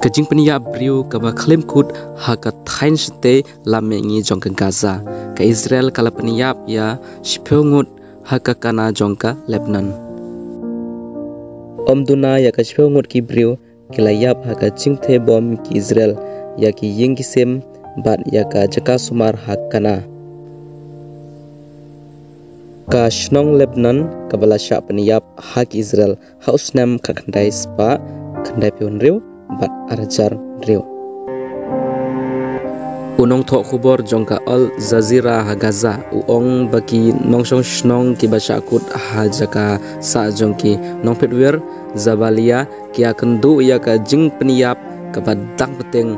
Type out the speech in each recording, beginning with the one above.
Kajing penia brio kaba klaim kut haka tain shite lamengi jongka Gaza ka Israel kala peniap ya shpeungut haka kana jongka Lebanon. Omduna ya ka shpeungut ki brio kila yap haka jingte bom ki Israel ya ki yingisem bat ya ka jaka sumar hakana. Ka shnong Lebanon kabala sya peniap hak Israel hausnam ka khandai spa khandai pion riu bat arjar riu. Unong thok khubor jongka Al Jazeera ha Gaza uong baki nongsong shnong ki basha kut ha jaka sa jongki nongpetwer Zabalia ki akendu ya ka jing peniap ka badang peteng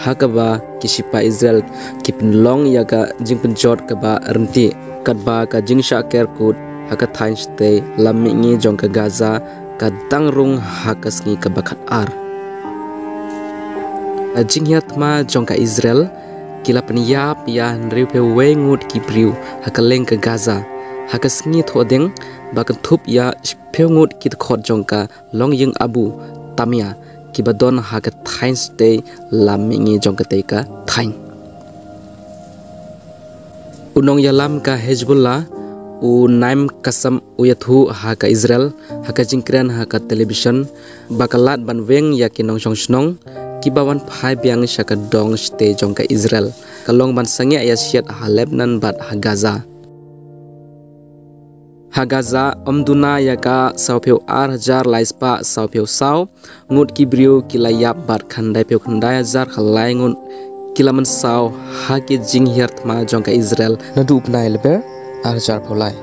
ha ka ba ki sipa Israel ki penlong ya ka jing penjot ka ba renti kat ba ka jing sha ker kut ha ka thain ste lamingi jongka Gaza ka dangrung ha ka sngi ka bakat ar. Jing yatma jongka Israel kila peniap ya nriu pe wengut ki priu hakaleng ke Gaza haka sngi thodeng bakan thup ya speungut ki khot jongka long yung abu tamia ki badon haka thain stay lamingi jongka teka thain. Unong yalam ka Hezbollah u naim kasam uyathu haka Israel haka jingkran haka television bakalat banweng ya kinong shnong kibawan phai biang shaka dong ste jongka Israel kalong ban sangya ya siat ha Lebanon bat ha Gaza. Ha Gaza omduna ya ka saupeu ar hajar laispa saupeu sau ngut kibrio kilayap bat khandai peu khandai hajar khalai ngut kilaman sau ha ki jing hiart ma jongka Israel nadu upnai leber ar hajar pholai.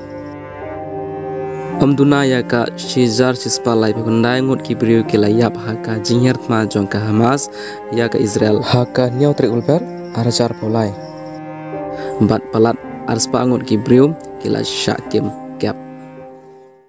Omduna ya ka shijar sispa lai bekundai ngut kibrio kilayap haka jingher ma jongka Hamas ya ka Israel haka niau tre ulber arajar polai bat palat arspa ngut kibrio kila syakim